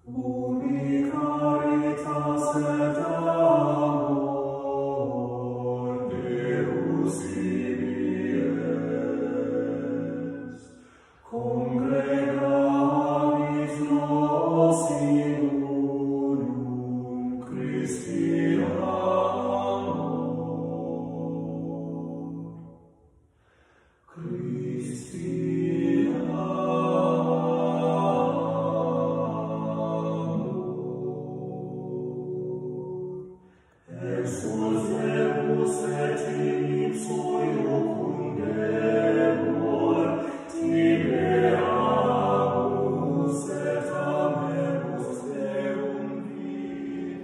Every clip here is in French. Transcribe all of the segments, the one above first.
Ubi caritas et amor Deus ibi est, congregavis nos in unum Christi amor. Christi exultebus et in ipso iucundemur, tibeamus et amemus Deum vive.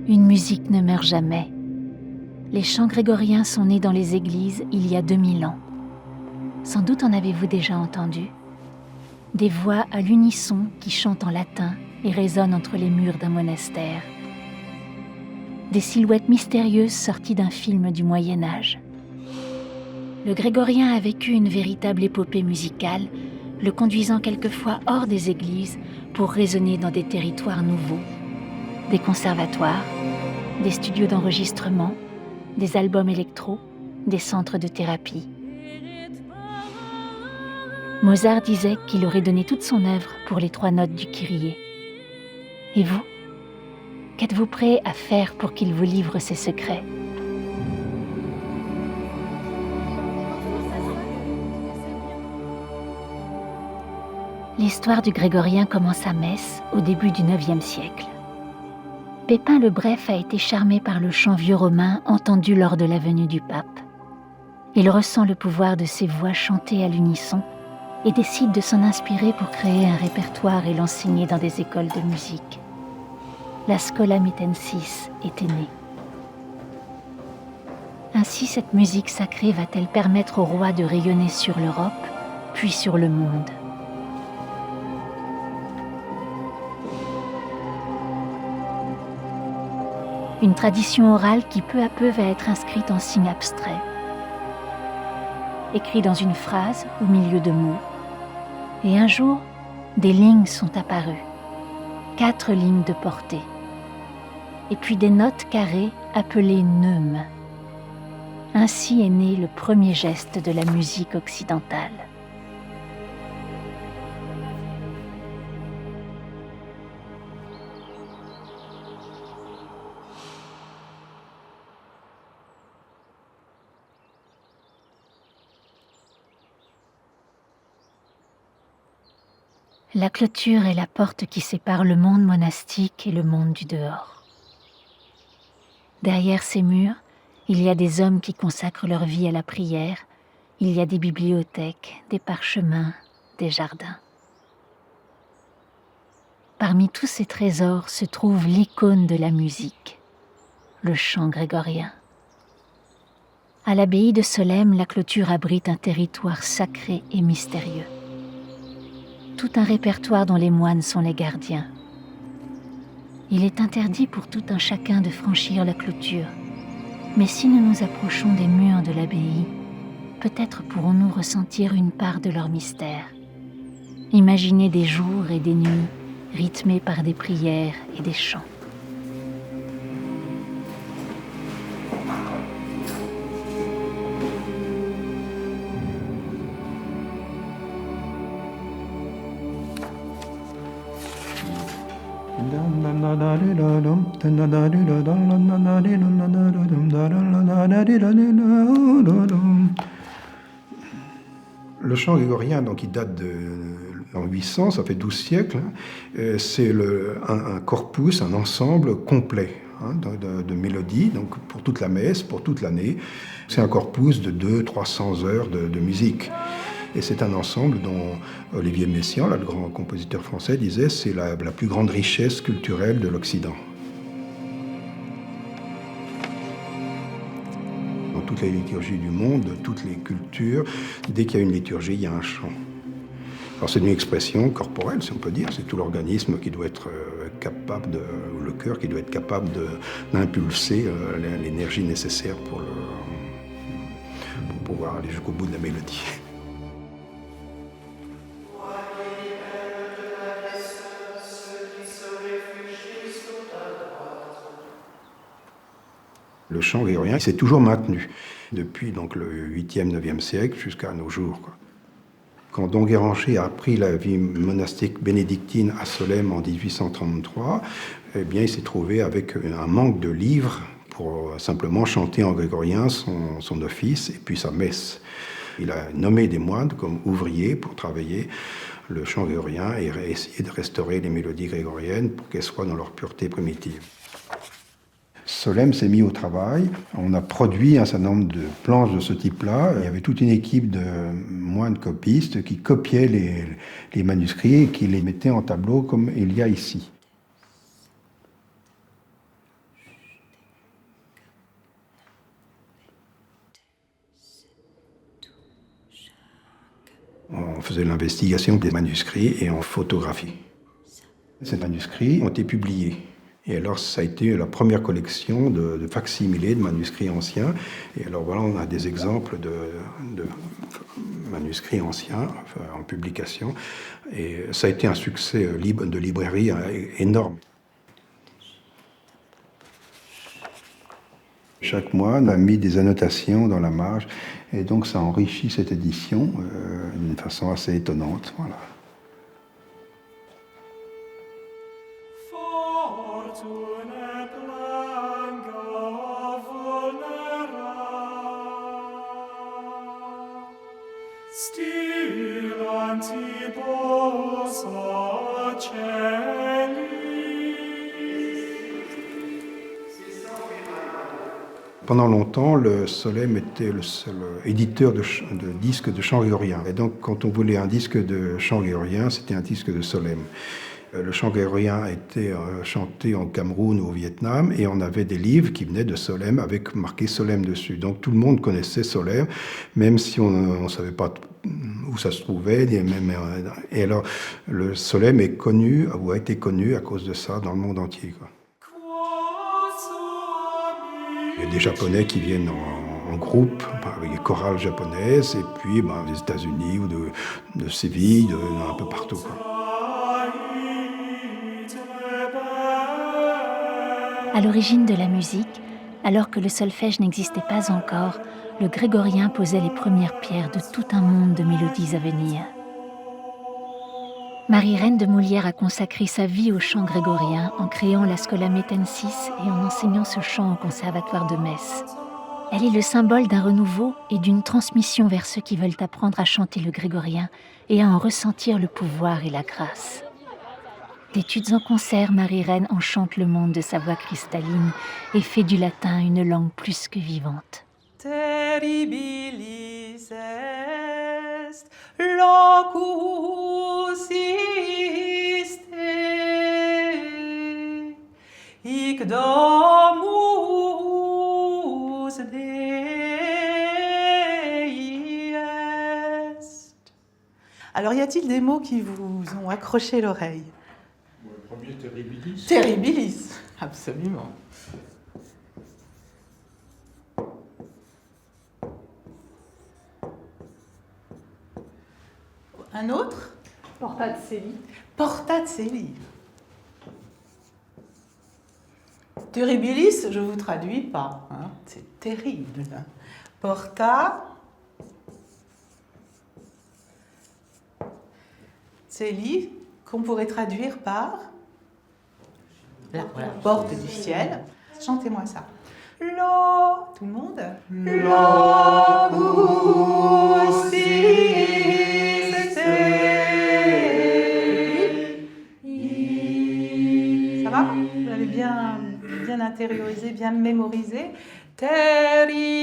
Une musique ne meurt jamais. Les chants grégoriens sont nés dans les églises il y a 2000 ans. Sans doute en avez-vous déjà entendu. Des voix à l'unisson qui chantent en latin et résonnent entre les murs d'un monastère. Des silhouettes mystérieuses sorties d'un film du Moyen-Âge. Le grégorien a vécu une véritable épopée musicale, le conduisant quelquefois hors des églises pour résonner dans des territoires nouveaux. Des conservatoires, des studios d'enregistrement, des albums électro, des centres de thérapie. Mozart disait qu'il aurait donné toute son œuvre pour les 3 notes du Kyrie. Et vous, qu'êtes-vous prêt à faire pour qu'il vous livre ses secrets ? L'histoire du grégorien commence à Metz au début du IXe siècle. Pépin le Bref a été charmé par le chant vieux romain entendu lors de la venue du pape. Il ressent le pouvoir de ces voix chantées à l'unisson et décide de s'en inspirer pour créer un répertoire et l'enseigner dans des écoles de musique. La Schola Mitensis était née. Ainsi, cette musique sacrée va-t-elle permettre au roi de rayonner sur l'Europe, puis sur le monde ? Une tradition orale qui peu à peu va être inscrite en signes abstraits, écrit dans une phrase au milieu de mots. Et un jour, des lignes sont apparues, 4 lignes de portée, et puis des notes carrées appelées neumes. Ainsi est né le premier geste de la musique occidentale. La clôture est la porte qui sépare le monde monastique et le monde du dehors. Derrière ces murs, il y a des hommes qui consacrent leur vie à la prière, il y a des bibliothèques, des parchemins, des jardins. Parmi tous ces trésors se trouve l'icône de la musique, le chant grégorien. À l'abbaye de Solesmes, la clôture abrite un territoire sacré et mystérieux. Tout un répertoire dont les moines sont les gardiens. Il est interdit pour tout un chacun de franchir la clôture. Mais si nous nous approchons des murs de l'abbaye, peut-être pourrons-nous ressentir une part de leur mystère. Imaginer des jours et des nuits rythmés par des prières et des chants. Le chant grégorien, donc, il date de l'an 800, ça fait 12 siècles. C'est un corpus, un ensemble complet de mélodies, donc pour toute la messe, pour toute l'année. C'est un corpus de 200-300 heures de musique. Et c'est un ensemble dont Olivier Messiaen, le grand compositeur français, disait c'est la plus grande richesse culturelle de l'Occident. Dans toutes les liturgies du monde, de toutes les cultures, dès qu'il y a une liturgie, il y a un chant. Alors c'est une expression corporelle, si on peut dire, c'est tout l'organisme qui doit être capable ou le cœur qui doit être capable d'impulser l'énergie nécessaire pour pouvoir aller jusqu'au bout de la mélodie. Le chant grégorien s'est toujours maintenu, depuis donc, le 8e, 9e siècle jusqu'à nos jours, quoi. Quand Don Guéranger a appris la vie monastique bénédictine à Solesmes en 1833, eh bien, il s'est trouvé avec un manque de livres pour simplement chanter en grégorien son office et puis sa messe. Il a nommé des moines comme ouvriers pour travailler le chant grégorien et essayer de restaurer les mélodies grégoriennes pour qu'elles soient dans leur pureté primitive. Solesmes s'est mis au travail. On a produit un certain nombre de planches de ce type-là. Il y avait toute une équipe de moines copistes qui copiaient les manuscrits et qui les mettaient en tableau comme il y a ici. On faisait l'investigation des manuscrits et en photographie. Ces manuscrits ont été publiés. Et alors, ça a été la première collection de facsimilés de manuscrits anciens. Et alors, voilà, on a des exemples de manuscrits anciens en publication. Et ça a été un succès de librairie énorme. Chaque moine a mis des annotations dans la marge. Et donc, ça enrichit cette édition d'une façon assez étonnante. Voilà. Pendant longtemps, le Solesmes était le seul éditeur de disques de chant grégorien. Et donc, quand on voulait un disque de chant grégorien, c'était un disque de Solesmes. Le chant grégorien a été chanté en Cameroun ou au Vietnam, et on avait des livres qui venaient de Solesmes avec marqué Solesmes dessus. Donc tout le monde connaissait Solesmes, même si on ne savait pas où ça se trouvait. Et alors, le Solesmes est connu, ou a été connu à cause de ça dans le monde entier, quoi. Il y a des Japonais qui viennent en groupe, avec des chorales japonaises, et puis des États-Unis ou de Séville, un peu partout, quoi. À l'origine de la musique, alors que le solfège n'existait pas encore, le grégorien posait les premières pierres de tout un monde de mélodies à venir. Marie-Reine de Moulières a consacré sa vie au chant grégorien en créant la Schola Mettensis et en enseignant ce chant au conservatoire de Metz. Elle est le symbole d'un renouveau et d'une transmission vers ceux qui veulent apprendre à chanter le grégorien et à en ressentir le pouvoir et la grâce. D'études en concert, Marie-Reine enchante le monde de sa voix cristalline et fait du latin une langue plus que vivante. Terribilis est locus iste, hic domus Dei est. Alors, y a-t-il des mots qui vous ont accroché l'oreille ? Le premier, Terribilis. Terribilis, absolument. Un autre ? Porta Celi. Porta Celi. Terribilis, je ne vous traduis pas, hein, c'est terrible. Porta Celi, qu'on pourrait traduire par la porte du ciel. Chantez-moi ça. Lo, tout le monde. Locus iste. Ça va ? Vous l'avez bien intériorisé, bien mémorisé. Terribilis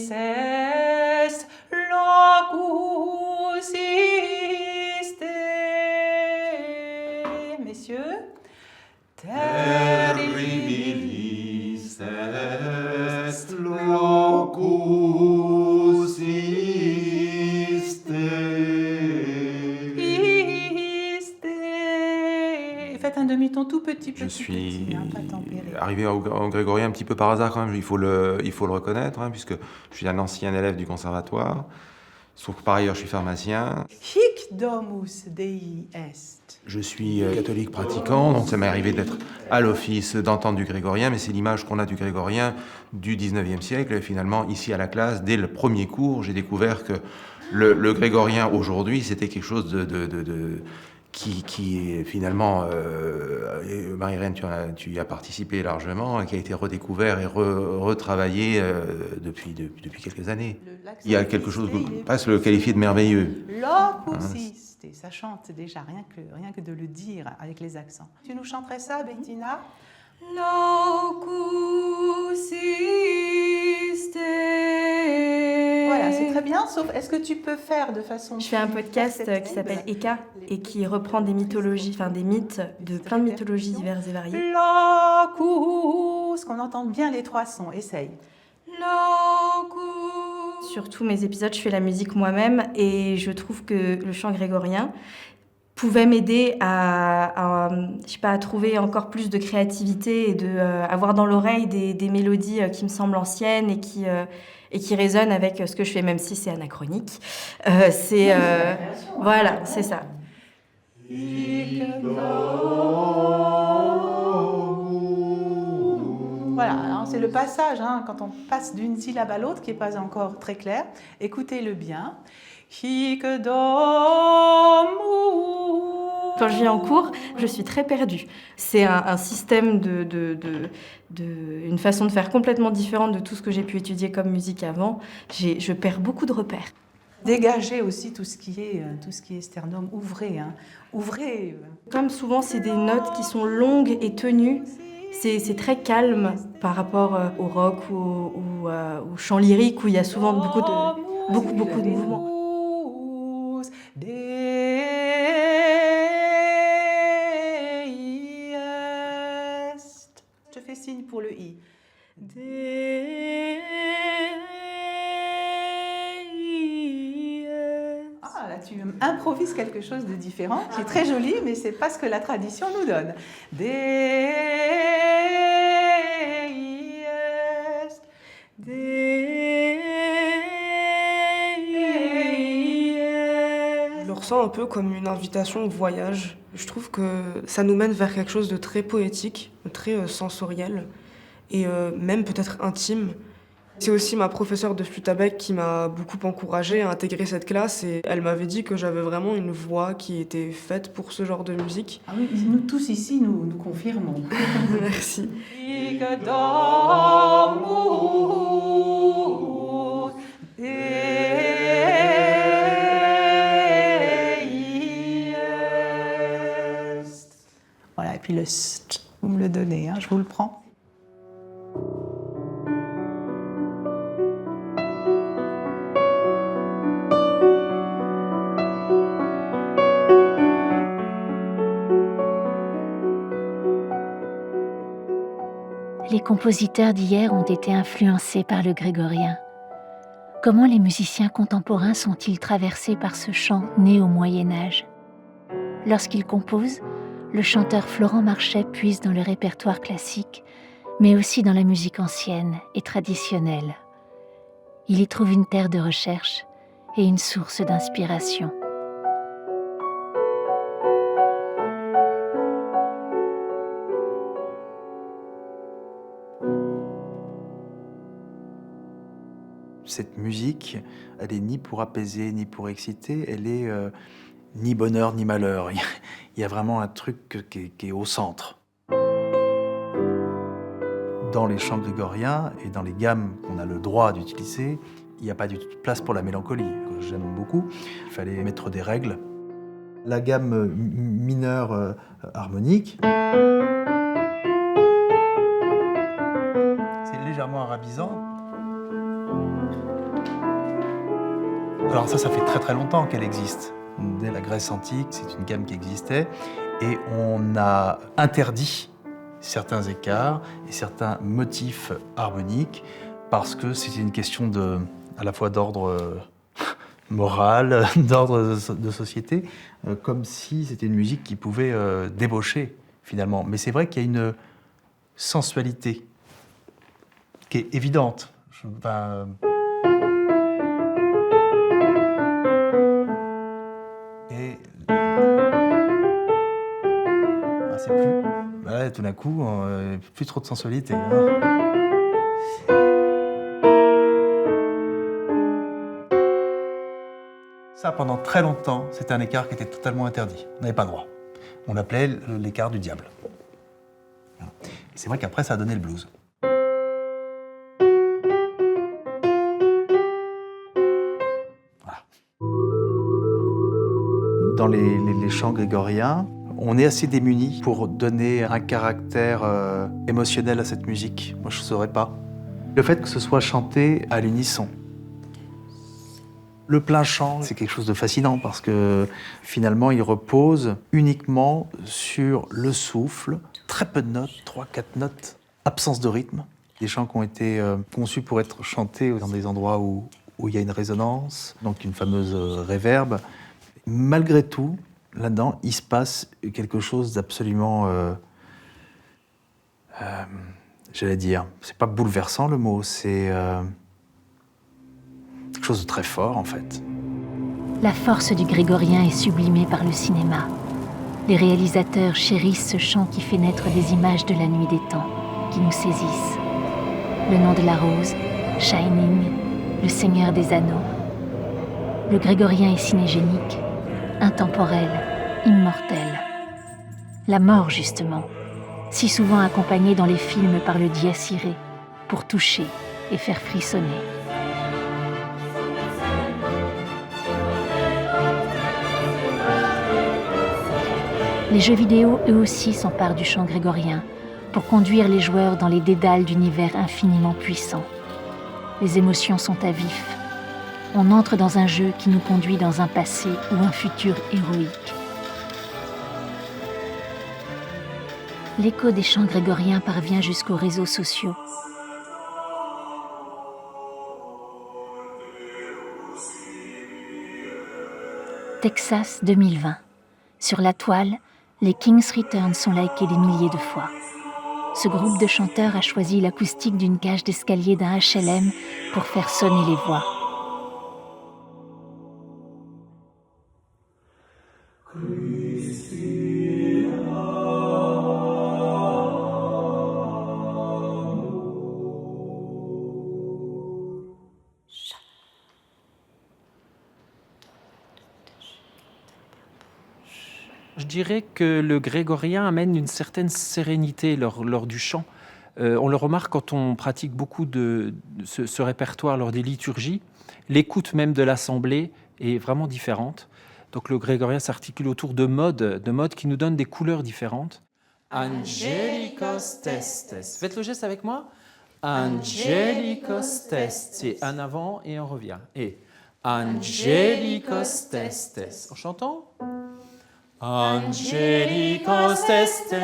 est locus iste. Messieurs. Terribilis est locus iste. Faites un demi-ton tout petit. Je suis pas tempéré. arrivé au grégorien un petit peu par hasard quand même, il faut le reconnaître, puisque je suis un ancien élève du conservatoire. Sauf que par ailleurs je suis pharmacien. Hic domus Dei est. Je suis catholique pratiquant, donc ça m'est arrivé d'être à l'office, d'entendre du grégorien, mais c'est l'image qu'on a du grégorien du 19e siècle. Et finalement, ici à la classe, dès le premier cours, j'ai découvert que le grégorien aujourd'hui, c'était quelque chose qui est finalement, Marie-Reine, tu y as participé largement, qui a été redécouvert et retravaillé depuis quelques années. Il y a quelque chose qu'on peut presque le qualifier de merveilleux. Locus est, ça chante déjà, rien que de le dire avec les accents. Tu nous chanterais ça, Bettina? Locus iste. Voilà, c'est très bien, sauf est-ce que tu peux faire de façon... Je fais un podcast qui s'appelle Eka et qui reprend des mythologies, enfin des mythes de plein de mythologies diverses et variées. Locus, qu'on entende bien les trois sons, essaye. Locus. Sur tous mes épisodes, je fais la musique moi-même et je trouve que le chant grégorien pouvait m'aider à trouver encore plus de créativité et avoir dans l'oreille des mélodies qui me semblent anciennes et qui résonnent avec ce que je fais, même si c'est anachronique. Voilà, c'est ça. Voilà, alors c'est le passage, quand on passe d'une syllabe à l'autre qui n'est pas encore très clair. Écoutez-le bien. Hic domus. Quand je viens en cours, je suis très perdue. C'est un système une façon de faire complètement différente de tout ce que j'ai pu étudier comme musique avant. Je perds beaucoup de repères. Dégagez aussi tout ce qui est sternum, ouvrez. Ouvrez. Comme souvent, c'est des notes qui sont longues et tenues. C'est très calme par rapport au rock ou au chant lyrique où il y a souvent beaucoup de mouvements. Je fais signe pour le i. Ah, là, tu improvises quelque chose de différent, qui est très joli, mais c'est pas ce que la tradition nous donne. Je le ressens un peu comme une invitation au voyage. Je trouve que ça nous mène vers quelque chose de très poétique, très sensoriel et même peut-être intime. C'est aussi ma professeure de flûte à bec qui m'a beaucoup encouragée à intégrer cette classe et elle m'avait dit que j'avais vraiment une voix qui était faite pour ce genre de musique. Ah oui, nous tous ici, nous confirmons. Merci. Voilà, et puis le st, vous me le donnez, je vous le prends. Les compositeurs d'hier ont été influencés par le grégorien. Comment les musiciens contemporains sont-ils traversés par ce chant né au Moyen-Âge ? Lorsqu'il compose, le chanteur Florent Marchais puise dans le répertoire classique, mais aussi dans la musique ancienne et traditionnelle. Il y trouve une terre de recherche et une source d'inspiration. Cette musique, elle est ni pour apaiser, ni pour exciter, elle est ni bonheur, ni malheur. Il y a vraiment un truc qui est au centre. Dans les chants grégoriens et dans les gammes qu'on a le droit d'utiliser, il n'y a pas du tout de place pour la mélancolie, que j'aime beaucoup. Il fallait mettre des règles. La gamme mineure harmonique, c'est légèrement arabisant. Alors ça fait très très longtemps qu'elle existe. Dès la Grèce antique, c'est une gamme qui existait et on a interdit certains écarts et certains motifs harmoniques parce que c'était une question à la fois d'ordre moral, d'ordre de société, comme si c'était une musique qui pouvait débaucher finalement. Mais c'est vrai qu'il y a une sensualité qui est évidente. Et et... Ah, c'est plus... Là, tout d'un coup, plus trop de sensualité. Hein. Ça, pendant très longtemps, c'était un écart qui était totalement interdit. On n'avait pas le droit. On l'appelait l'écart du diable. Et c'est vrai qu'après, ça a donné le blues. Voilà. Dans les chants grégoriens, on est assez démunis pour donner un caractère émotionnel à cette musique. Moi, je ne saurais pas. Le fait que ce soit chanté à l'unisson. Le plein chant, c'est quelque chose de fascinant parce que finalement, il repose uniquement sur le souffle, très peu de notes, 3-4 notes, absence de rythme. Des chants qui ont été conçus pour être chantés dans des endroits où il y a une résonance, donc une fameuse réverbe. Malgré tout, là-dedans, il se passe quelque chose d'absolument, j'allais dire, c'est pas bouleversant le mot, c'est quelque chose de très fort en fait. La force du grégorien est sublimée par le cinéma. Les réalisateurs chérissent ce chant qui fait naître des images de la nuit des temps, qui nous saisissent. Le nom de la rose, Shining, le Seigneur des Anneaux. Le grégorien est cinégénique, intemporel, immortel. La mort, justement, si souvent accompagnée dans les films par le dies irae, pour toucher et faire frissonner. Les jeux vidéo, eux aussi, s'emparent du chant grégorien pour conduire les joueurs dans les dédales d'univers infiniment puissants. Les émotions sont à vif. On entre dans un jeu qui nous conduit dans un passé ou un futur héroïque. L'écho des chants grégoriens parvient jusqu'aux réseaux sociaux. Texas 2020. Sur la toile, les King's Return sont likés des milliers de fois. Ce groupe de chanteurs a choisi l'acoustique d'une cage d'escalier d'un HLM pour faire sonner les voix. Je dirais que le grégorien amène une certaine sérénité lors du chant. On le remarque quand on pratique beaucoup de ce répertoire lors des liturgies. L'écoute même de l'assemblée est vraiment différente. Donc le grégorien s'articule autour de modes qui nous donnent des couleurs différentes. Angelicos testes. Faites le geste avec moi. Angelicos testes. C'est un avant et un revient. Et Angelicos testes. En chantant. Angelicos testes,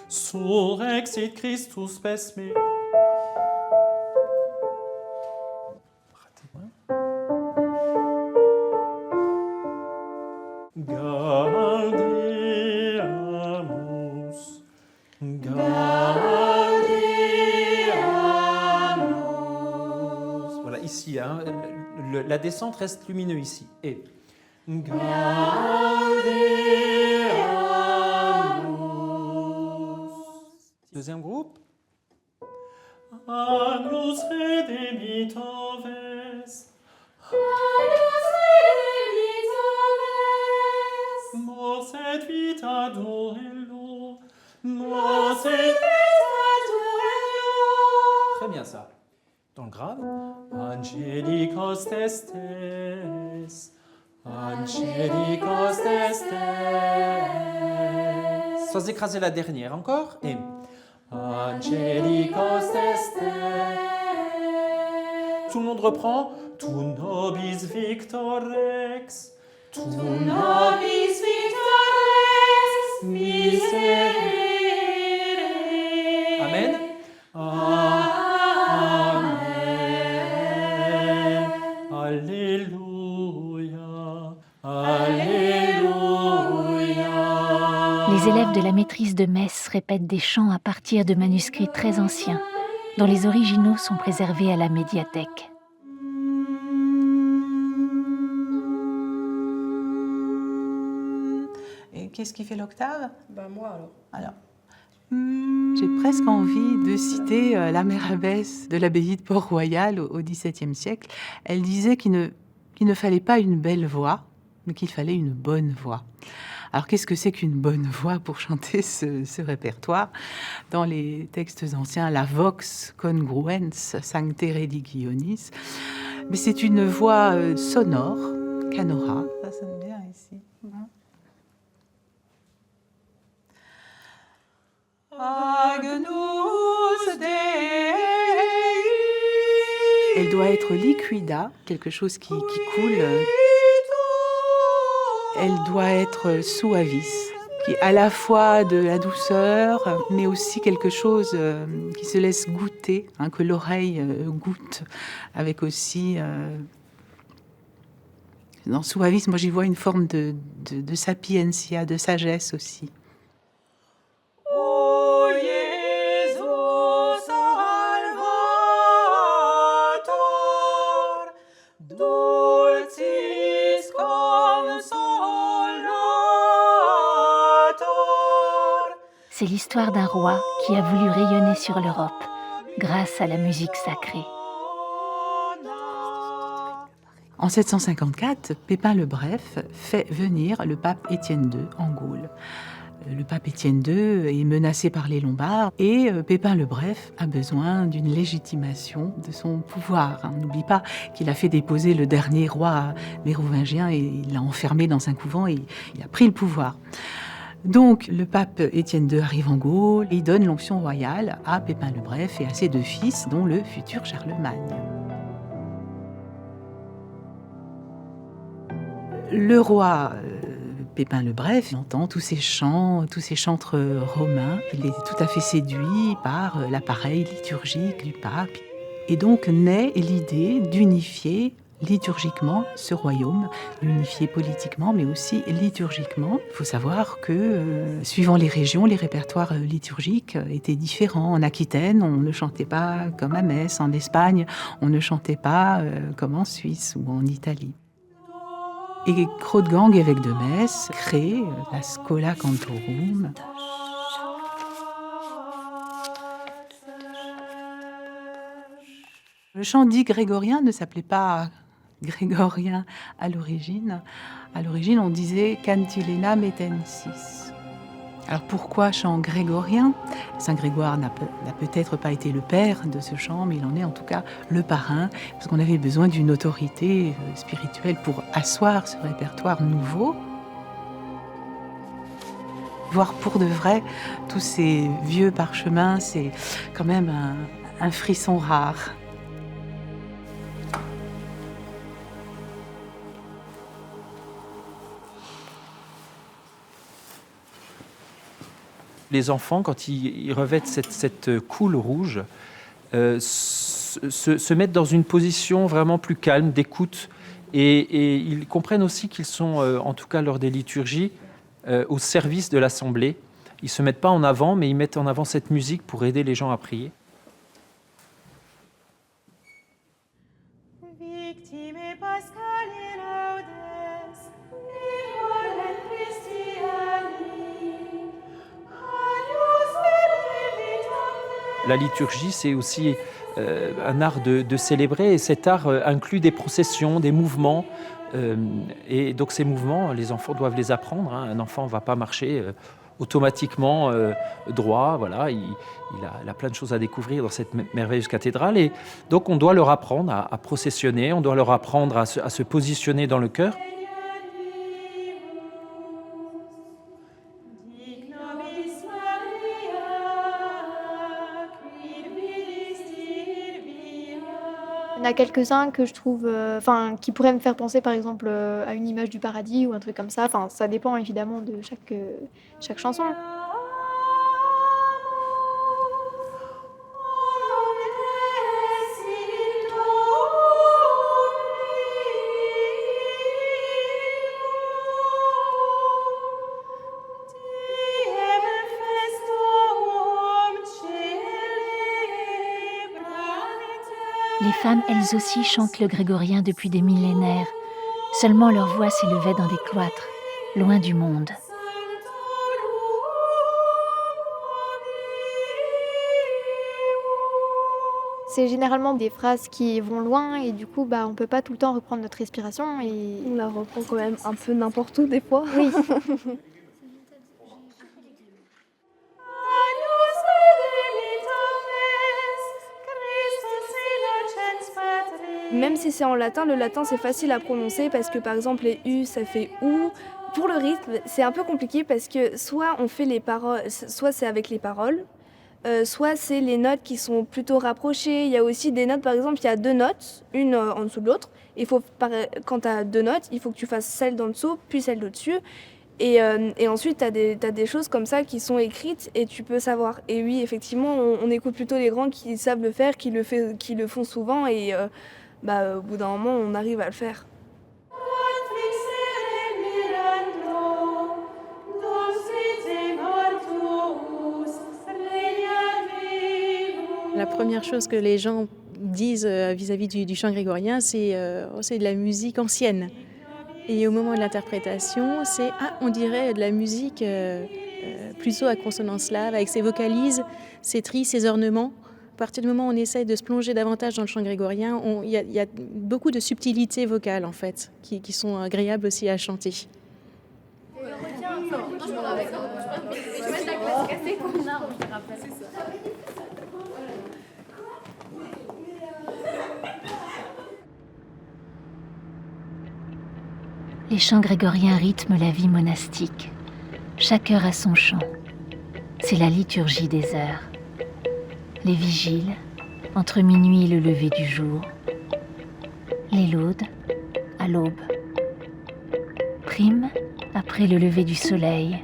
surrexit Christus spes me. Gaudeamus, Gaudeamus. Voilà, ici, hein, la descente reste lumineuse ici. Et Gaudeamus. Deuxième groupe. Agnus redemptor ves. Agnus redemptor ves. Mors et vita duello. Mors et vita duello. Très bien ça. Dans le grave. Angelicos testes. Angelicos testes. Sans écraser la dernière encore. Et Angelicos testes. Tout le monde reprend. Tu nobis victor rex. Tu nobis victor rex. Miserere. Amen. Amen. Alléluia. Alléluia. Les élèves de la maîtrise de Metz répètent des chants à partir de manuscrits très anciens, dont les originaux sont préservés à la médiathèque. Et qu'est-ce qui fait l'octave? Moi alors. Alors, j'ai presque envie de citer la mère abbesse de l'abbaye de Port-Royal au XVIIe siècle. Elle disait qu'il ne fallait pas une belle voix, mais qu'il fallait une bonne voix. Alors, qu'est-ce que c'est qu'une bonne voix pour chanter ce répertoire? Dans les textes anciens, la vox congruens sancte religionis. Mais c'est une voix sonore, canora. Ça sonne bien ici. Agnus Dei. Elle doit être liquida, quelque chose qui coule. Elle doit être suavis, qui est à la fois de la douceur, mais aussi quelque chose qui se laisse goûter, que l'oreille goûte, avec aussi... Dans suavis, moi j'y vois une forme de sapientia, de sagesse aussi. C'est l'histoire d'un roi qui a voulu rayonner sur l'Europe grâce à la musique sacrée. En 754, Pépin le Bref fait venir le pape Étienne II en Gaule. Le pape Étienne II est menacé par les Lombards et Pépin le Bref a besoin d'une légitimation de son pouvoir. On n'oublie pas qu'il a fait déposer le dernier roi mérovingien et il l'a enfermé dans un couvent et il a pris le pouvoir. Donc, le pape Étienne II arrive en Gaule et il donne l'onction royale à Pépin le Bref et à ses deux fils, dont le futur Charlemagne. Le roi Pépin le Bref entend tous ces chants, tous ces chantres romains. Il est tout à fait séduit par l'appareil liturgique du pape. Et donc naît l'idée d'unifier liturgiquement ce royaume, l'unifier politiquement, mais aussi liturgiquement. Il faut savoir que, suivant les régions, les répertoires liturgiques étaient différents. En Aquitaine, on ne chantait pas comme à Metz. En Espagne, on ne chantait pas comme en Suisse ou en Italie. Et Crodgang, évêque de Metz, crée la Schola Cantorum. Le chant dit grégorien ne s'appelait pas grégorien à l'origine. À l'origine, on disait cantilena metensis. Alors pourquoi chant grégorien? Saint Grégoire n'a peut-être pas été le père de ce chant, mais il en est en tout cas le parrain, parce qu'on avait besoin d'une autorité spirituelle pour asseoir ce répertoire nouveau. Voir pour de vrai tous ces vieux parchemins, c'est quand même un frisson rare. Les enfants, quand ils revêtent cette coule rouge, se mettent dans une position vraiment plus calme, d'écoute, et ils comprennent aussi qu'ils sont, en tout cas lors des liturgies, au service de l'assemblée. Ils ne se mettent pas en avant, mais ils mettent en avant cette musique pour aider les gens à prier. La liturgie, c'est aussi un art de célébrer, et cet art inclut des processions, des mouvements. Et donc ces mouvements, les enfants doivent les apprendre. Un enfant ne va pas marcher automatiquement droit. Voilà, il a plein de choses à découvrir dans cette merveilleuse cathédrale. Et donc on doit leur apprendre à processionner, on doit leur apprendre à se positionner dans le chœur. Il y en a quelques-uns que je trouve, qui pourraient me faire penser par exemple à une image du paradis ou un truc comme ça. Enfin, ça dépend évidemment de chaque chanson. Les femmes, elles aussi, chantent le grégorien depuis des millénaires. Seulement leur voix s'élevait dans des cloîtres, loin du monde. C'est généralement des phrases qui vont loin et du coup, on peut pas tout le temps reprendre notre respiration. Et... On la reprend quand même un peu n'importe où des fois. Oui. Même si c'est en latin, le latin c'est facile à prononcer parce que par exemple les U ça fait OU. Pour le rythme, c'est un peu compliqué parce que soit on fait les paroles, soit c'est avec les paroles, soit c'est les notes qui sont plutôt rapprochées. Il y a aussi des notes, par exemple, il y a 2 notes, une en dessous de l'autre. Quand tu as 2 notes, il faut que tu fasses celle d'en dessous, puis celle d'au-dessus. Et ensuite, tu as des choses comme ça qui sont écrites et tu peux savoir. Et oui, effectivement, on écoute plutôt les grands qui savent le faire, qui le font souvent. Et au bout d'un moment, on arrive à le faire. La première chose que les gens disent vis-à-vis du chant grégorien, c'est de la musique ancienne. Et au moment de l'interprétation, c'est on dirait de la musique plutôt à consonance slave, avec ses vocalises, ses tris, ses ornements. À partir du moment où on essaye de se plonger davantage dans le chant grégorien, il y a beaucoup de subtilités vocales en fait, qui sont agréables aussi à chanter. Les chants grégoriens rythment la vie monastique. Chaque heure a son chant. C'est la liturgie des heures. Les vigiles, entre minuit et le lever du jour. Les laudes, à l'aube. Prime, après le lever du soleil.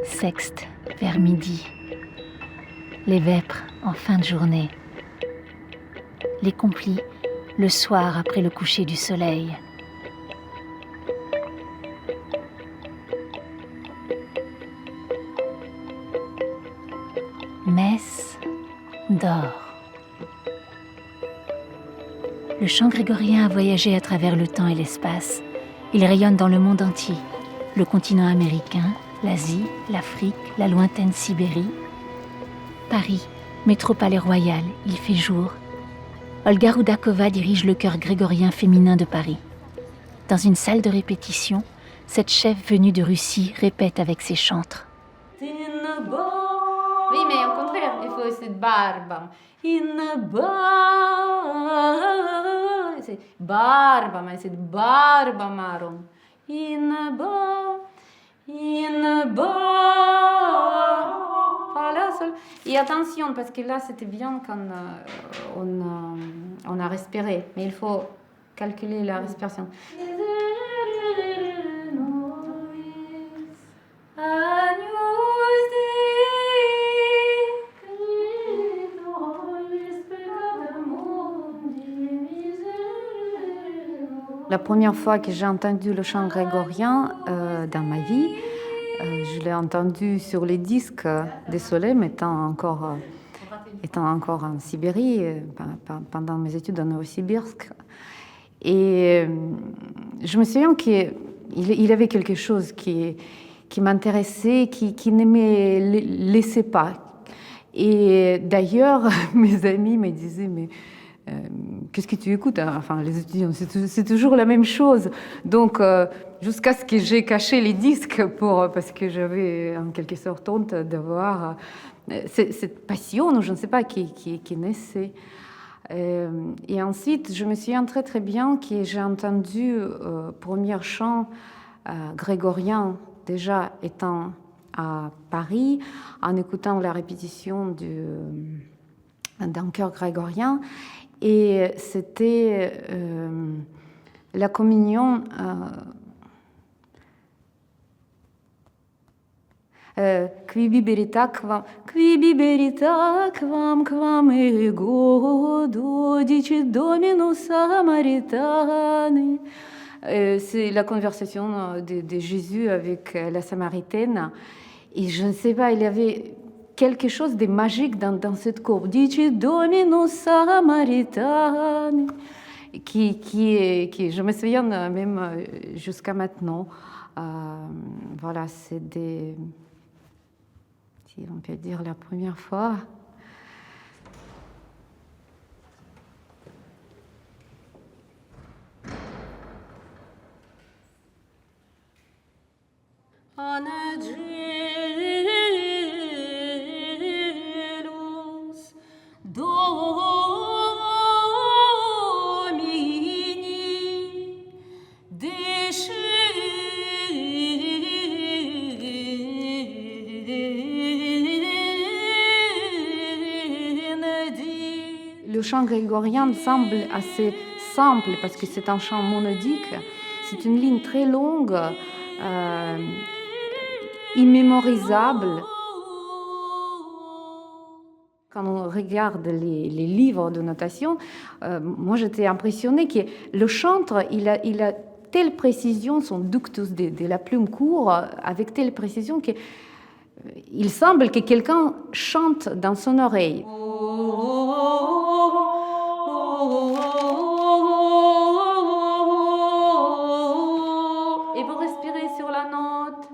Sexte, vers midi. Les vêpres, en fin de journée. Les complis, le soir après le coucher du soleil. Messe d'or. Le chant grégorien a voyagé à travers le temps et l'espace. Il rayonne dans le monde entier, le continent américain, l'Asie, l'Afrique, la lointaine Sibérie. Paris, métropole royale, il fait jour. Olga Rudakova dirige le chœur grégorien féminin de Paris. Dans une salle de répétition, cette chef venue de Russie répète avec ses chantres. Oui, mais au contraire, il faut cette barbe. C'est barbe, mais c'est barbe marron. Voilà, seul. Et attention, parce que là, c'était bien quand on a respiré, mais il faut calculer la respiration. La première fois que j'ai entendu le chant grégorien dans ma vie, je l'ai entendu sur les disques des Soleils, étant encore en Sibérie, pendant mes études en Novosibirsk. Et je me souviens qu'il avait quelque chose qui m'intéressait, qui ne me laissait pas. Et d'ailleurs, mes amis me disaient, mais qu'est-ce que tu écoutes? Enfin, les étudiants, c'est toujours la même chose. Donc, jusqu'à ce que j'ai caché les disques parce que j'avais en quelque sorte honte d'avoir cette passion, je ne sais pas, qui naissait. Et ensuite, je me souviens très très bien que j'ai entendu premier chant grégorien déjà étant à Paris, en écoutant la répétition d'un chœur grégorien. Et c'était la communion Qui biberita quam ego dicit Dominus Samaritane. C'est la conversation de Jésus avec la Samaritaine. Et je ne sais pas, il y avait quelque chose de magique dans cette courbe. Dicit Dominus Samaritane. Qui je me souviens même jusqu'à maintenant. Voilà, c'est si on peut dire la première fois. Le chant grégorien semble assez simple parce que c'est un chant monodique. C'est une ligne très longue, immémorisable. Quand on regarde les livres de notation, moi j'étais impressionnée que le chantre, il a telle précision, son ductus de la plume court, avec telle précision qu'il semble que quelqu'un chante dans son oreille. Et vous respirez sur la note.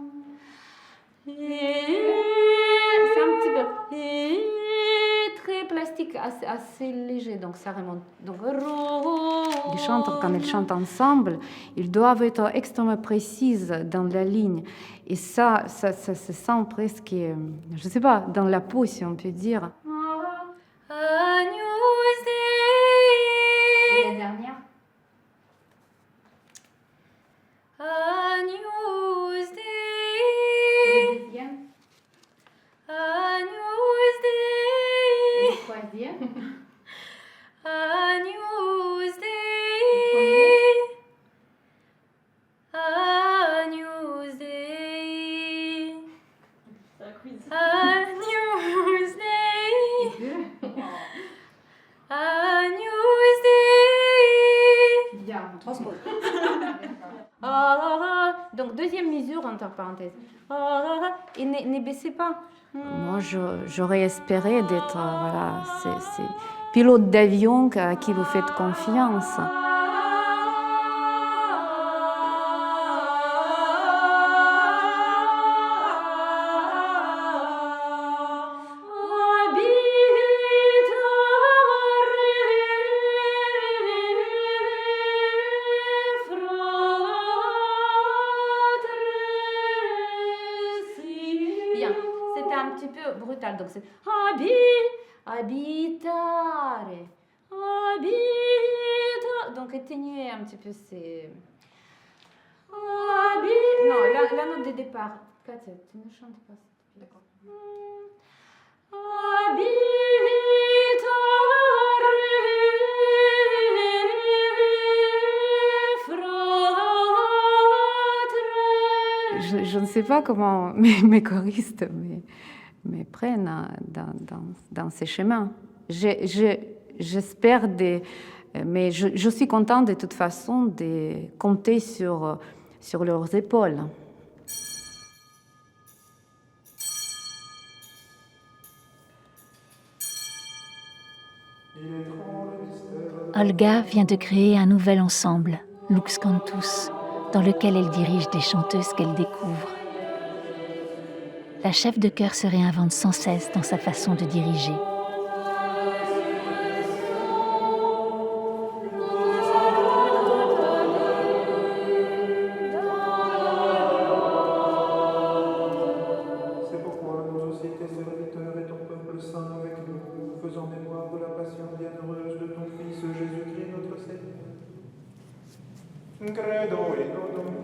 C'est un petit peu très plastique, assez léger, donc ça remonte. Donc, les chanteurs, quand ils chantent ensemble, ils doivent être extrêmement précises dans la ligne. Et ça se sent presque, je ne sais pas, dans la peau, si on peut dire. Et la dernière? Agnus Dei. Et le deuxième? Agnus Dei. Et le troisième? Agnus Dei. Agnus Dei. Agnus Dei. Agnus Dei. Bien. Donc, deuxième mesure, entre parenthèses. Et ne baissez pas. Moi, j'aurais espéré d'être ces pilotes d'avion à qui vous faites confiance. Bien, c'était un petit peu brutal. Donc c'est habitare, habita. Donc atténuer un petit peu ces. Non, la note de départ. Katia, tu ne chantes pas. D'accord. Je ne sais pas comment mes choristes me prennent dans ces chemins. J'espère, mais je suis contente de toute façon de compter sur leurs épaules. Olga vient de créer un nouvel ensemble, Lux Cantus, dans lequel elle dirige des chanteuses qu'elle découvre. La chef de chœur se réinvente sans cesse dans sa façon de diriger. C'est pourquoi nous aussi, tes serviteurs et ton peuple saint avec nous, faisons mémoire de la passion bienheureuse de ton Fils Jésus-Christ notre Seigneur. Credo in unum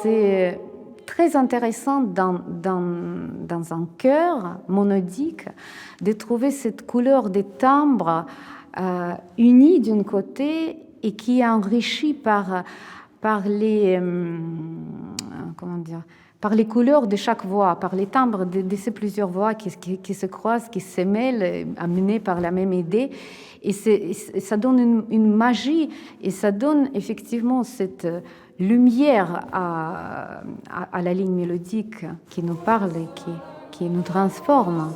C'est très intéressant dans un chœur monodique de trouver cette couleur des timbres unis d'un côté et qui est enrichie par les couleurs de chaque voix, par les timbres de ces plusieurs voix qui se croisent, qui se mêlent, amenées par la même idée. Et ça donne une magie et ça donne effectivement lumière à la ligne mélodique qui nous parle et qui nous transforme.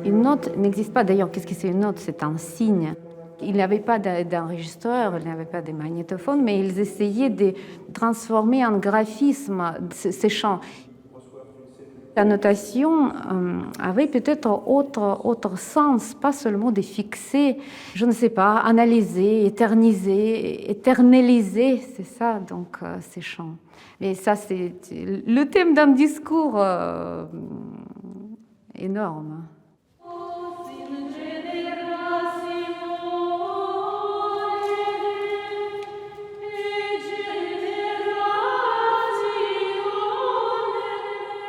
Une note n'existe pas. D'ailleurs, qu'est-ce que c'est une note? C'est un signe. Il n'y avait pas d'enregistreur, il n'y avait pas de magnétophone, mais ils essayaient de transformer en graphisme ces chants. La notation avait peut-être autre sens, pas seulement de fixer, je ne sais pas, analyser, éternaliser, c'est ça, donc, ces chants. Mais ça, c'est le thème d'un discours énorme.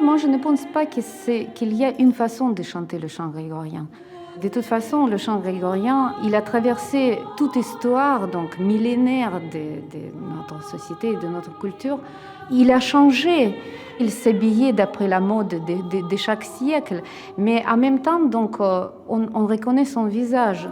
Moi, je ne pense pas qu'il y a une façon de chanter le chant grégorien. De toute façon, le chant grégorien, il a traversé toute histoire, donc millénaire de notre société, de notre culture. Il a changé, il s'habillait d'après la mode de chaque siècle, mais en même temps, donc, on reconnaît son visage.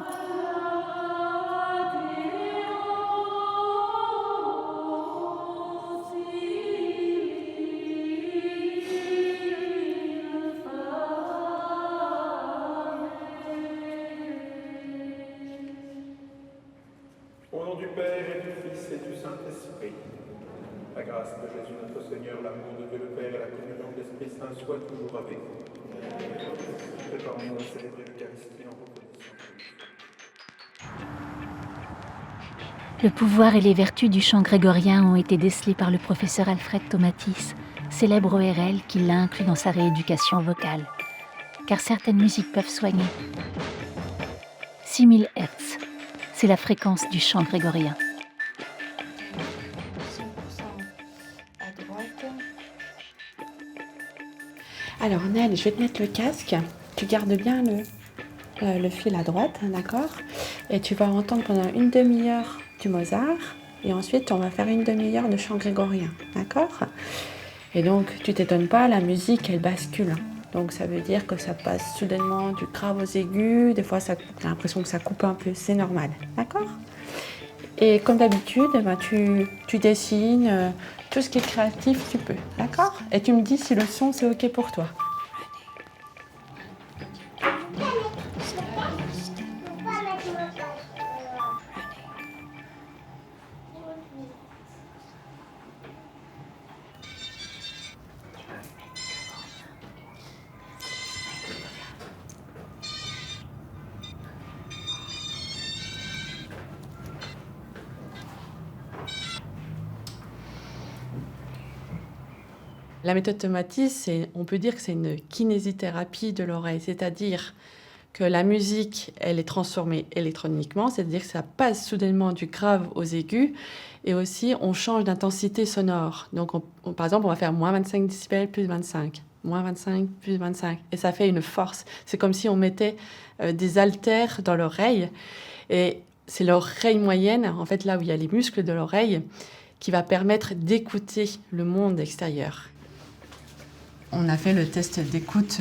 Au nom du Père et du Fils et du Saint-Esprit, la grâce de Jésus notre Seigneur, l'amour de Dieu le Père et la communion de l'Esprit Saint soient toujours avec vous. Préparons-nous à célébrer l'Eucharistie en reconnaissance. Le pouvoir et les vertus du chant grégorien ont été décelés par le professeur Alfred Tomatis, célèbre ORL qui l'a inclus dans sa rééducation vocale. Car certaines musiques peuvent soigner. 6000 Hz, c'est la fréquence du chant grégorien. Alors Nel, je vais te mettre le casque. Tu gardes bien le fil à droite, d'accord? Et tu vas entendre pendant une demi-heure du Mozart. Et ensuite, on va faire une demi-heure de chant grégorien, d'accord? Et donc, tu t'étonnes pas, la musique, elle bascule. Donc, ça veut dire que ça passe soudainement du grave aux aigus. Des fois, tu as l'impression que ça coupe un peu. C'est normal, d'accord? Et comme d'habitude, ben, tu dessines tout ce qui est créatif, tu peux, d'accord? Et tu me dis si le son, c'est OK pour toi. La méthode Tomatis, on peut dire que c'est une kinésithérapie de l'oreille, c'est-à-dire que la musique, elle est transformée électroniquement, c'est-à-dire que ça passe soudainement du grave aux aigus, et aussi on change d'intensité sonore. Donc par exemple, on va faire moins 25 décibels plus 25, moins 25 plus 25, et ça fait une force. C'est comme si on mettait des haltères dans l'oreille, et c'est l'oreille moyenne, en fait là où il y a les muscles de l'oreille, qui va permettre d'écouter le monde extérieur. On a fait le test d'écoute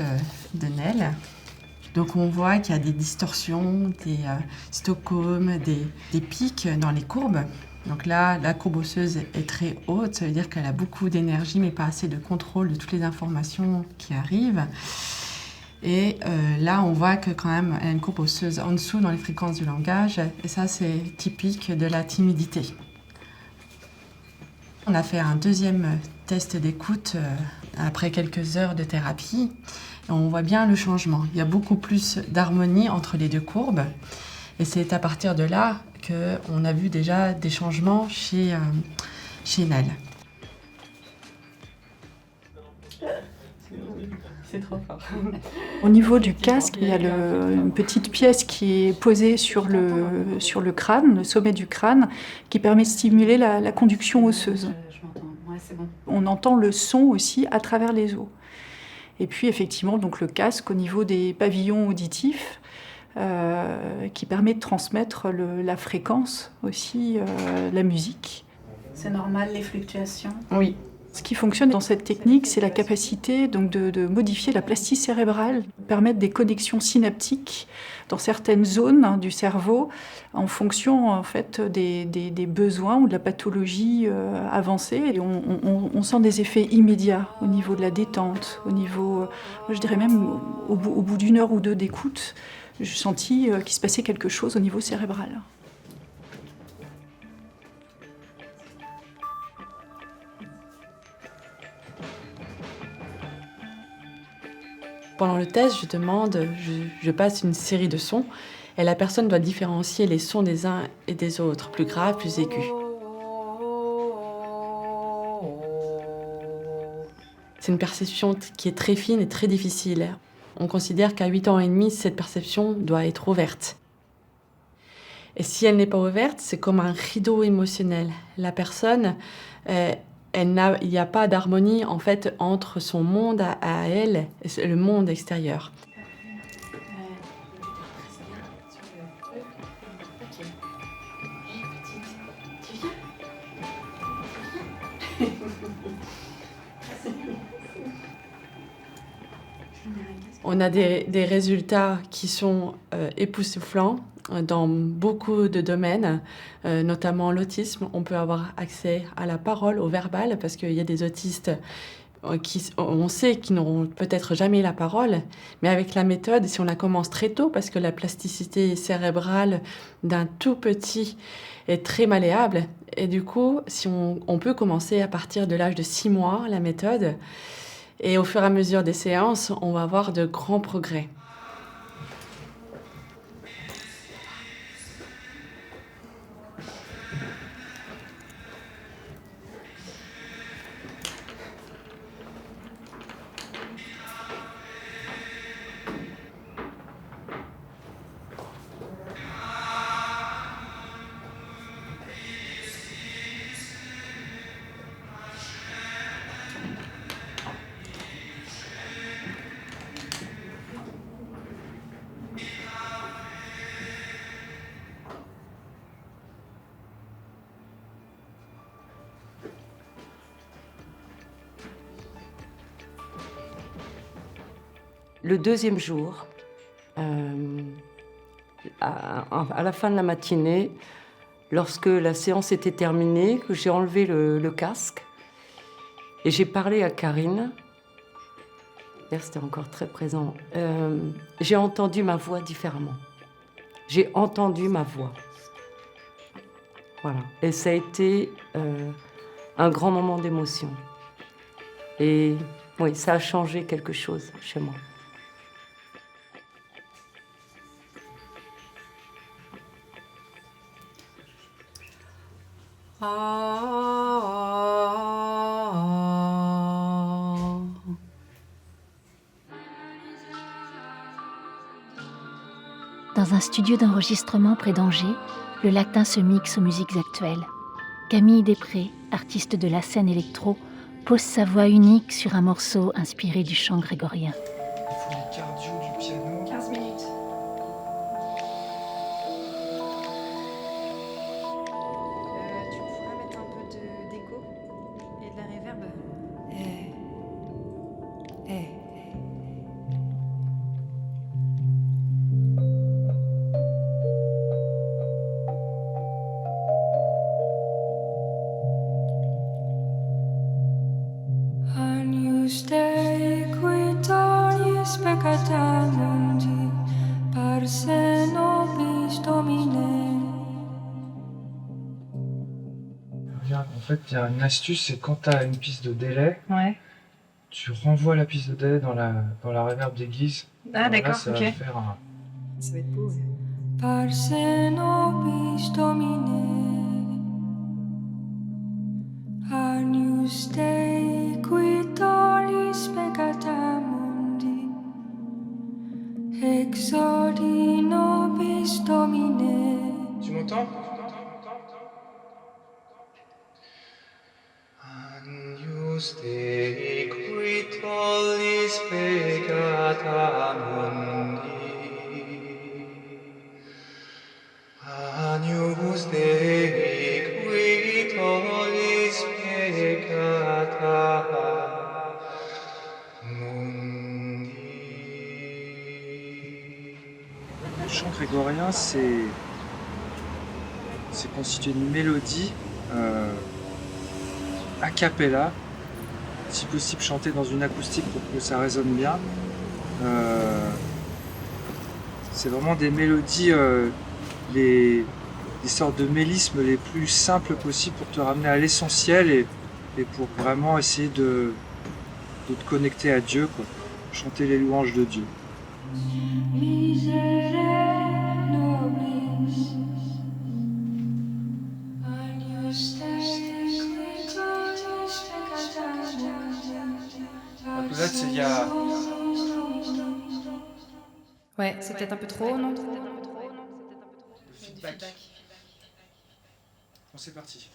de Nel. Donc on voit qu'il y a des distorsions, des stockholm, des pics dans les courbes. Donc là, la courbe osseuse est très haute, ça veut dire qu'elle a beaucoup d'énergie mais pas assez de contrôle de toutes les informations qui arrivent. Et là, on voit que quand même, elle a une courbe osseuse en dessous dans les fréquences du langage. Et ça, c'est typique de la timidité. On a fait un deuxième test d'écoute après quelques heures de thérapie. Et on voit bien le changement. Il y a beaucoup plus d'harmonie entre les deux courbes. Et c'est à partir de là qu'on a vu déjà des changements chez Nel. C'est trop fort. Au niveau du casque, il y a une petite pièce qui est posée sur le crâne, le sommet du crâne, qui permet de stimuler la conduction osseuse. On entend le son aussi à travers les os. Et puis effectivement, donc le casque au niveau des pavillons auditifs, qui permet de transmettre la fréquence aussi, la musique. C'est normal les fluctuations? Oui. Ce qui fonctionne dans cette technique, c'est la capacité donc, de modifier la plasticité cérébrale, permettre des connexions synaptiques dans certaines zones du cerveau en fonction en fait, des besoins ou de la pathologie avancée. Et on sent des effets immédiats au niveau de la détente, au niveau, je dirais même au bout d'une heure ou deux d'écoute, j'ai senti qu'il se passait quelque chose au niveau cérébral. Pendant le test, je passe une série de sons et la personne doit différencier les sons des uns et des autres, plus graves, plus aigus. C'est une perception qui est très fine et très difficile. On considère qu'à 8 ans et demi, cette perception doit être ouverte. Et si elle n'est pas ouverte, c'est comme un rideau émotionnel. La personne, il n'y a pas d'harmonie en fait entre son monde à elle et le monde extérieur. On a des résultats qui sont époustouflants dans beaucoup de domaines, notamment l'autisme. On peut avoir accès à la parole, au verbal, parce qu'il y a des autistes on sait qu'ils n'auront peut-être jamais la parole, mais avec la méthode, si on la commence très tôt, parce que la plasticité cérébrale d'un tout petit est très malléable, et du coup, si on peut commencer à partir de l'âge de 6 mois, la méthode, et au fur et à mesure des séances, on va avoir de grands progrès. Le deuxième jour, à la fin de la matinée, lorsque la séance était terminée, que j'ai enlevé le casque et j'ai parlé à Karine, c'était encore très présent, j'ai entendu ma voix différemment. J'ai entendu ma voix. Voilà. Et ça a été un grand moment d'émotion. Et oui, ça a changé quelque chose chez moi. Dans un studio d'enregistrement près d'Angers, le latin se mixe aux musiques actuelles. Camille Després, artiste de la scène électro, pose sa voix unique sur un morceau inspiré du chant grégorien. Il faut le cardio du piano. 15 minutes. Tu pourrais mettre un peu d'écho et de la réverb. Stai quitoris peccata mundi, parce nobis Domine. Regarde, en fait, il y a une astuce, c'est quand tu as une piste de délai, Ouais. tu renvoies la piste de délai dans la reverb d'église. Ah, d'accord, ça ok. va faire un... Ça va être beau. Parce nobis Domine. Agnus Dei quitoris peccata mundi. exaudi nobis Domine. Tu m'entends? Agnus Dei qui tollis peccata mundi. Agnus Dei qui tollis peccata mundi. Le chant grégorien, c'est constitué d'une mélodie a cappella, si possible chantée dans une acoustique pour que ça résonne bien. C'est vraiment des mélodies, des sortes de mélismes les plus simples possibles pour te ramener à l'essentiel et pour vraiment essayer de te connecter à Dieu, quoi. Chanter les louanges de Dieu. Peut-être il y a... Ouais, c'est peut-être un peu trop, non? Le feedback. Bon, c'est parti.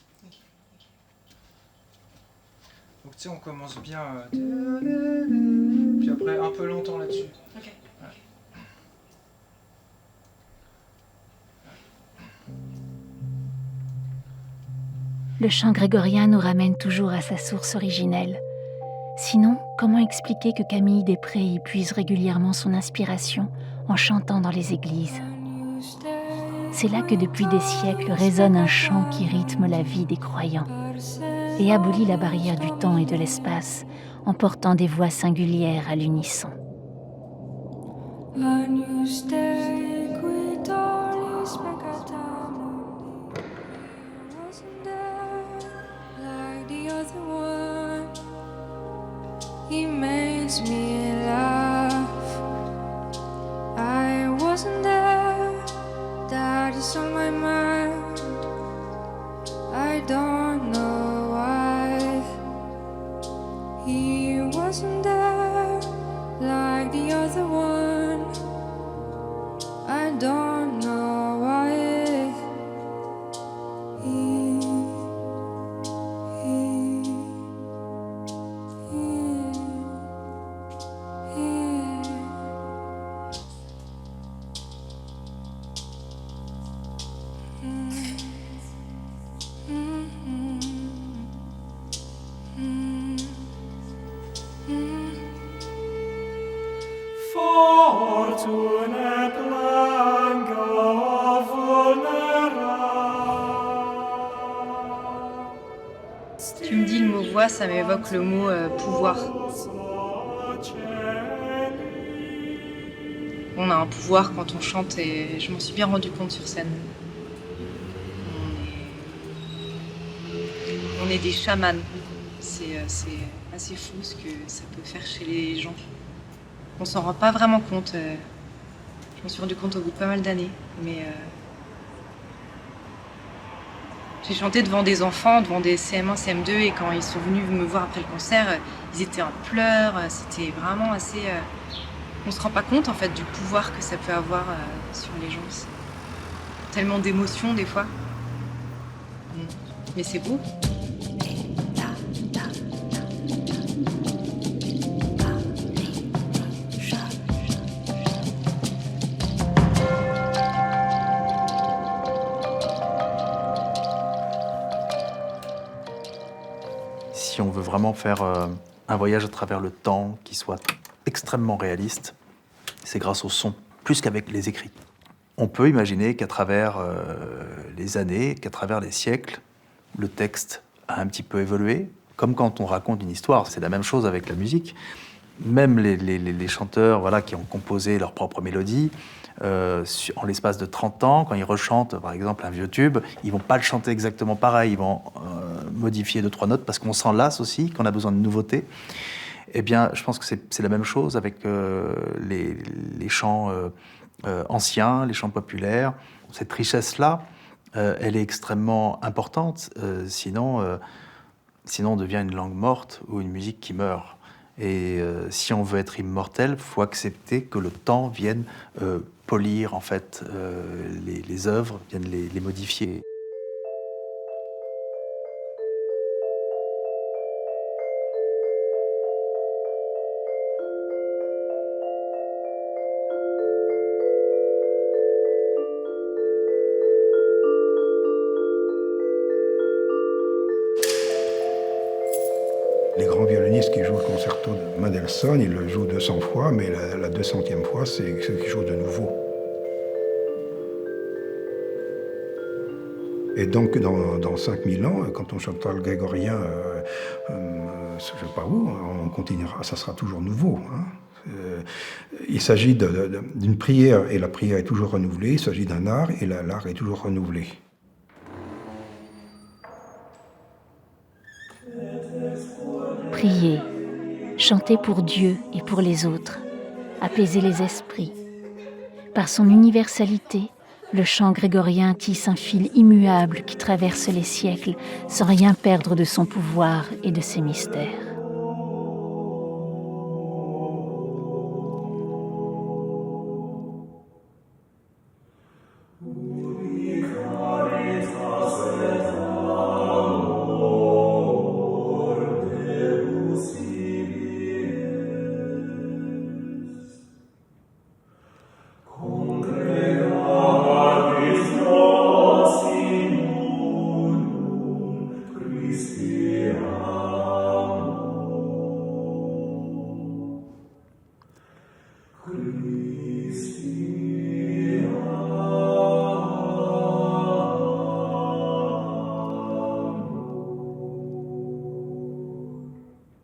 Donc tu sais, on commence bien... Puis après, un peu longtemps là-dessus. Ok. Ouais. Le chant grégorien nous ramène toujours à sa source originelle. Sinon, comment expliquer que Camille Després y puise régulièrement son inspiration en chantant dans les églises? C'est là que depuis des siècles résonne un chant qui rythme la vie des croyants et abolit la barrière du temps et de l'espace en portant des voix singulières à l'unisson. Agnus Dei qui tollis peccata mundi. Wasn't there like the other one? He makes me laugh. I wasn't there, that is on my mind. I don't know why. He wasn't there like the other one. I don't know why. Fortune planga vulnera. Si tu me dis le mot voix, ça m'évoque le mot pouvoir. On a un pouvoir quand on chante et je m'en suis bien rendu compte sur scène. On est des chamans. C'est assez fou ce que ça peut faire chez les gens. On s'en rend pas vraiment compte. Je m'en suis rendu compte au bout de pas mal d'années. Mais j'ai chanté devant des enfants, devant des CM1, CM2, et quand ils sont venus me voir après le concert, ils étaient en pleurs. C'était vraiment assez... On se rend pas compte en fait du pouvoir que ça peut avoir sur les gens. C'est tellement d'émotions des fois. Mais c'est beau. Si on veut vraiment faire un voyage à travers le temps qui soit extrêmement réaliste, c'est grâce au son, plus qu'avec les écrits. On peut imaginer qu'à travers les années, qu'à travers les siècles, le texte a un petit peu évolué, comme quand on raconte une histoire, c'est la même chose avec la musique. Même les chanteurs voilà, qui ont composé leur propre mélodie, en l'espace de 30 ans, quand ils rechantent par exemple un vieux tube, ils vont pas le chanter exactement pareil, ils vont modifier 2-3 notes parce qu'on s'en lasse aussi, qu'on a besoin de nouveautés. Eh bien, je pense que c'est la même chose avec les chants anciens, les chants populaires. Cette richesse-là, elle est extrêmement importante, sinon on devient une langue morte ou une musique qui meurt. Et si on veut être immortel, il faut accepter que le temps vienne polir en fait les œuvres, vienne les modifier. Les grands violonistes qui jouent le concerto de Mendelssohn, ils le jouent 200 fois, mais la 200e fois, c'est ceux qui jouent de nouveau. Et donc, dans 5000 ans, quand on chantera le grégorien, je ne sais pas où, on continuera, ça sera toujours nouveau. Hein. Il s'agit d'une prière, et la prière est toujours renouvelée. Il s'agit d'un art, et l'art est toujours renouvelé. Prier, chanter pour Dieu et pour les autres, apaiser les esprits. Par son universalité, le chant grégorien tisse un fil immuable qui traverse les siècles sans rien perdre de son pouvoir et de ses mystères.